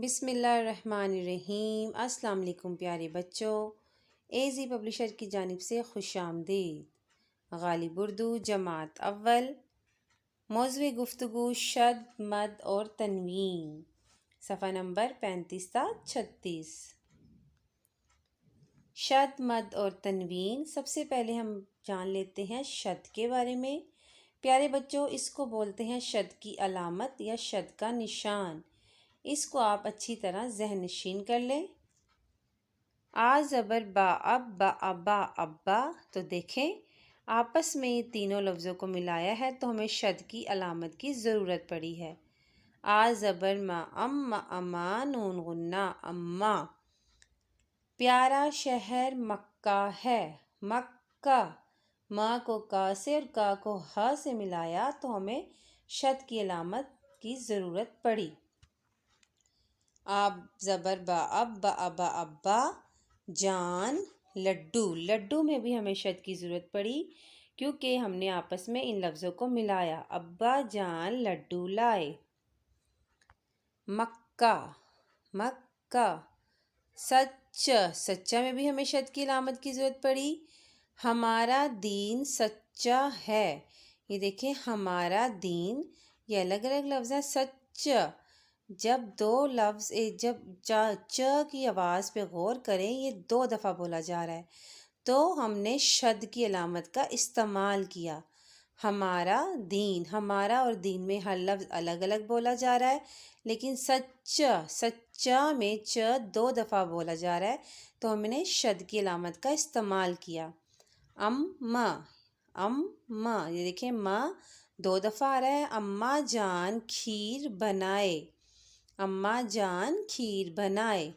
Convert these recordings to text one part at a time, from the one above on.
بسم اللہ الرحمن الرحیم۔ السلام علیکم پیارے بچوں، ایزی پبلشر کی جانب سے خوش آمدید۔ غالب اردو جماعت اول، موضوع گفتگو شد، مد اور تنوین، صفحہ نمبر 35 تا 36۔ شد، مد اور تنوین۔ سب سے پہلے ہم جان لیتے ہیں شد کے بارے میں۔ پیارے بچوں، اس کو بولتے ہیں شد کی علامت یا شد کا نشان۔ اس کو آپ اچھی طرح ذہن نشین کر لیں۔ آ زبر با اب، با ابا ابا، تو دیکھیں آپس میں یہ تینوں لفظوں کو ملایا ہے تو ہمیں شد کی علامت کی ضرورت پڑی ہے۔ آ زبر ما ام، اما، نون غنہ اما۔ پیارا شہر مکہ ہے، مکہ، ماں کو کا سے اور کا کو ہا سے ملایا تو ہمیں شد کی علامت کی ضرورت پڑی۔ آب زبر با اب، با ابا ابا، جان لڈو، لڈو میں بھی ہمیں شد کی ضرورت پڑی کیونکہ ہم نے آپس میں ان لفظوں کو ملایا۔ ابا جان لڈو لائے۔ مکہ، مکہ، سچ، سچا میں بھی ہمیں شد کی علامت کی ضرورت پڑی۔ ہمارا دین سچا ہے، یہ دیکھیں ہمارا دین، یہ الگ الگ لفظ ہے۔ سچ، جب دو لفظ جب چ کی آواز پہ غور کریں، یہ 2 دفعہ بولا جا رہا ہے تو ہم نے شد کی علامت کا استعمال کیا۔ ہمارا دین، ہمارا اور دین میں ہر لفظ الگ الگ بولا جا رہا ہے، لیکن سچا، سچا میں چ 2 دفعہ بولا جا رہا ہے تو ہم نے شد کی علامت کا استعمال کیا۔ اماں، اماں، یہ دیکھیں ماں 2 دفعہ آ رہا ہے۔ اماں جان کھیر بنائے، اماں جان کھیر بنائے۔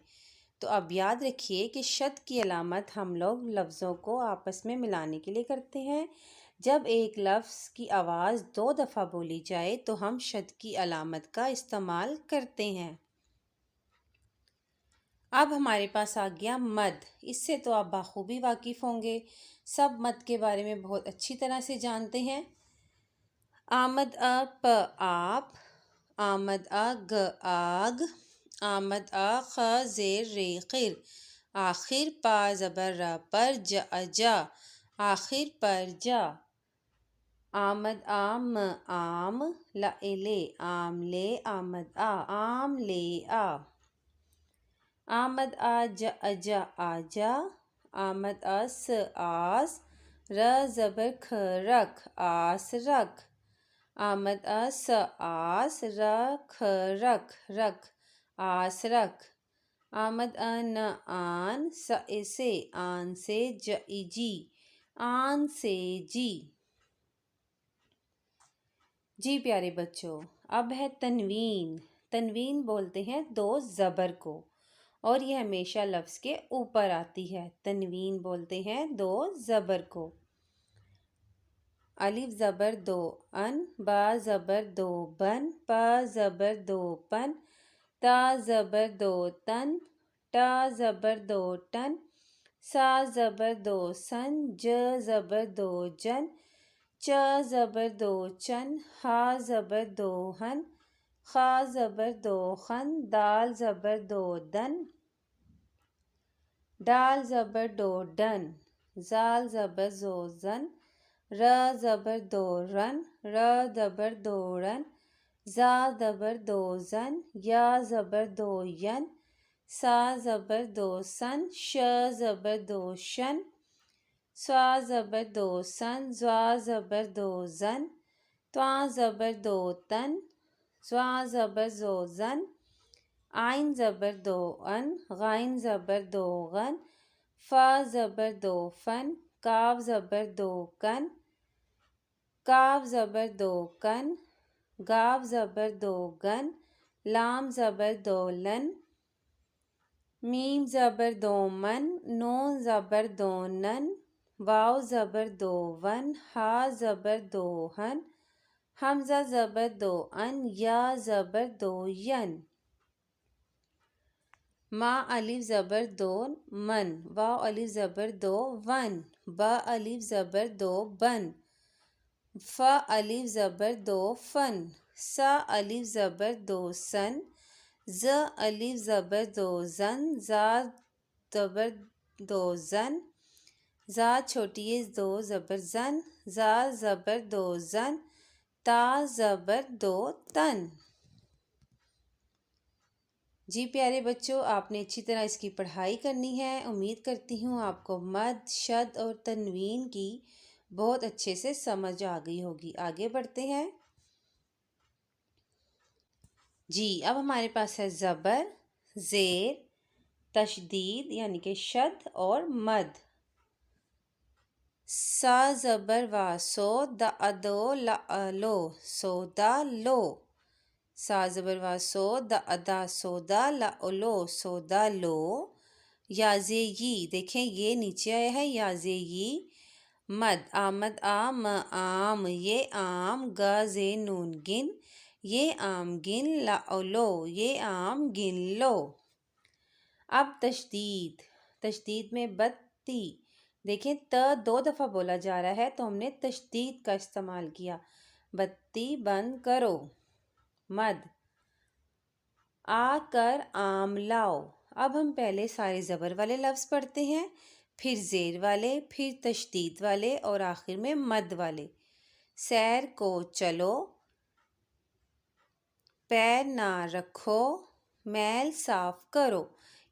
تو اب یاد رکھیے کہ شد کی علامت ہم لوگ لفظوں کو آپس میں ملانے کے لیے کرتے ہیں۔ جب ایک لفظ کی آواز 2 دفعہ بولی جائے تو ہم شد کی علامت کا استعمال کرتے ہیں۔ اب ہمارے پاس آ گیا مد۔ اس سے تو آپ بخوبی واقف ہوں گے، سب مد کے بارے میں بہت اچھی طرح سے جانتے ہیں۔ آمد آ پ آپ، آمد آ گ آگ، آمد آ خ زیر ر خر، آخر پا زبر را پر ج اجا، آخر پر جا۔ آمد آم آم، لے آم لے، آمد آ آم لے آ۔ آمد آ ج اجا آجا، آمد آ س آس، ر زبر کھ رکھ، آس رکھ۔ آمد آ س آس، ر کھ رکھ، رکھ، آس رکھ۔ آمد آ ن آن، س سے آن سے جی، آن سے جی۔ جی پیارے بچوں، اب ہے تنوین۔ تنوین بولتے ہیں 2 زبر کو اور یہ ہمیشہ لفظ کے اوپر آتی ہے۔ تنوین بولتے ہیں 2 زبر کو۔ الف زبر 2 ان، با زبر 2 بن، پا زبر 2 پن، تا زبر 2 تن، ٹا زبر 2 ٹن، سا زبر 2 سن، ج زبر 2 جن، چ زبر 2 چن، ہا زبر 2 ہن، خا زبر 2 خن، دال زبر 2 دن، ڈال زبر 2 ڈن، زال زبر 2 زن، ر زبر 2 رن، ر زبر 2 رن، زا زبر 2 زن، یا زبر 2 ین، سا زبر 2 سن، ش زبر 2 شن، سا زبر 2 سن، زوا زبر 2 زن، توا زبر 2 تن، زوا زبر 2 زن، آئن زبر 2 ان، غائن زبر 2 غن، فا زبر 2 فن، کاف زبر 2 کن، کاف زبر 2 کن، گاف زبر 2 گن، لام زبر 2 لن، میم زبر 2 من، نون زبر 2 نن، واو زبر 2 ون، ہا زبر 2 ہن، حمزہ زبر 2 ان، یا زبر 2 ین۔ ما الف زبر 2 من، واو الف زبر 2 ون، با الف زبر 2 بن، فا الف زبر 2 فن، سا الف زبر 2 سن، ز الف زبر دو زن، زا زبر دو زن، زا چھوٹی ہے دو زبر زن، زا زبر دو زن، تا زبر دو تن۔ جی پیارے بچوں، آپ نے اچھی طرح اس کی پڑھائی کرنی ہے۔ امید کرتی ہوں آپ کو مد، شد اور تنوین کی بہت اچھے سے سمجھ آ گئی ہوگی۔ آگے بڑھتے ہیں۔ جی اب ہمارے پاس ہے زبر، زیر، تشدید یعنی کہ شد اور مد۔ سا زبر وا سو، دا ادو لا لو، سودا لو۔ سا زبر وا سو، دا ادا سودا، لا لو سودا لو۔ یا زے ی، دیکھیں یہ نیچے آیا ہے یا زے ی، مد آمد آم آم، یہ آم، گا زے نون گن، یہ آم گن، لا لو یہ آم گن لو۔ اب تشدید، تشدید میں بتی، دیکھیں دو دفعہ بولا جا رہا ہے تو ہم نے تشدید کا استعمال کیا۔ بتی بند کرو۔ مد آ کر آم لاؤ۔ اب ہم پہلے سارے زبر والے لفظ پڑھتے ہیں، پھر زیر والے، پھر تشدید والے اور آخر میں مد والے۔ سیر کو چلو، پیر نہ رکھو، میل صاف کرو۔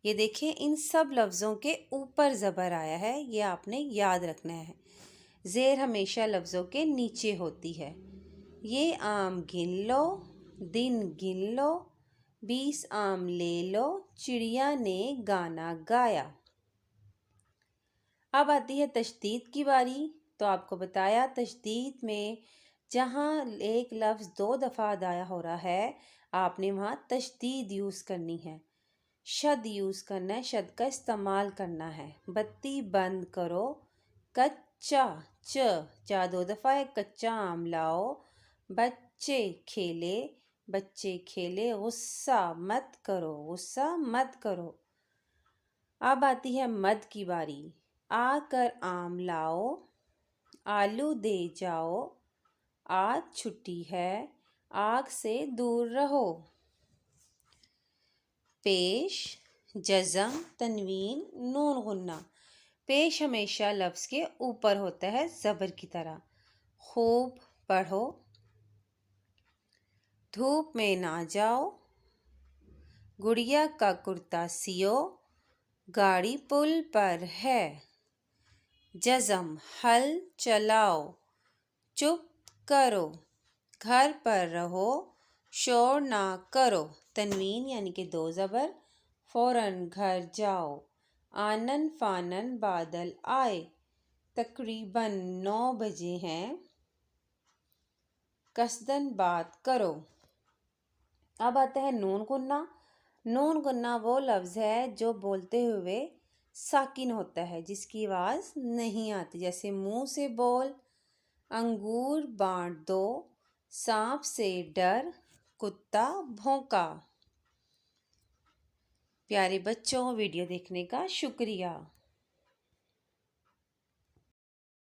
یہ دیکھیں ان سب لفظوں کے اوپر زبر آیا ہے، یہ آپ نے یاد رکھنا ہے۔ زیر ہمیشہ لفظوں کے نیچے ہوتی ہے۔ یہ آم گن لو، دن گن لو، 20 آم لے لو، چڑیا نے گانا گایا۔ اب آتی ہے تشدید کی باری۔ تو آپ کو بتایا تشدید میں جہاں ایک لفظ دو دفعہ ادا ہو رہا ہے آپ نے وہاں تشدید یوز کرنی ہے، شد یوز کرنا ہے، شد کا استعمال کرنا ہے۔ بتی بند کرو، کچا چا دو دفعہ ہے، کچا آم لاؤ، بچے کھیلے، بچے کھیلے، غصہ مت کرو، غصہ مت کرو۔ اب آتی ہے مد کی باری۔ آ کر آم لاؤ، آلو دے جاؤ، آج چھٹی ہے، آگ سے دور رہو۔ پیش، جزم، تنوین، نون غنہ۔ پیش ہمیشہ لفظ کے اوپر ہوتا ہے زبر کی طرح۔ خوب پڑھو، دھوپ میں نہ جاؤ، گڑیا کا کرتا سیو، گاڑی پل پر ہے۔ جزم، ہل چلاؤ، چپ کرو، گھر پر رہو، شور نہ کرو۔ تنوین یعنی کہ دو زبر، فوراً گھر جاؤ۔ آنن فانن بادل آئے، تقریباً 9 بجے ہیں، قصداً بات کرو۔ اب آتا ہے نون غنہ۔ نون غنہ وہ لفظ ہے جو بولتے ہوئے ساکن ہوتا ہے، جس کی آواز نہیں آتی، جیسے منہ سے بول، انگور بانٹ دو، سانپ سے ڈر، کتا بھونکا۔ پیارے بچوں، ویڈیو دیکھنے کا شکریہ۔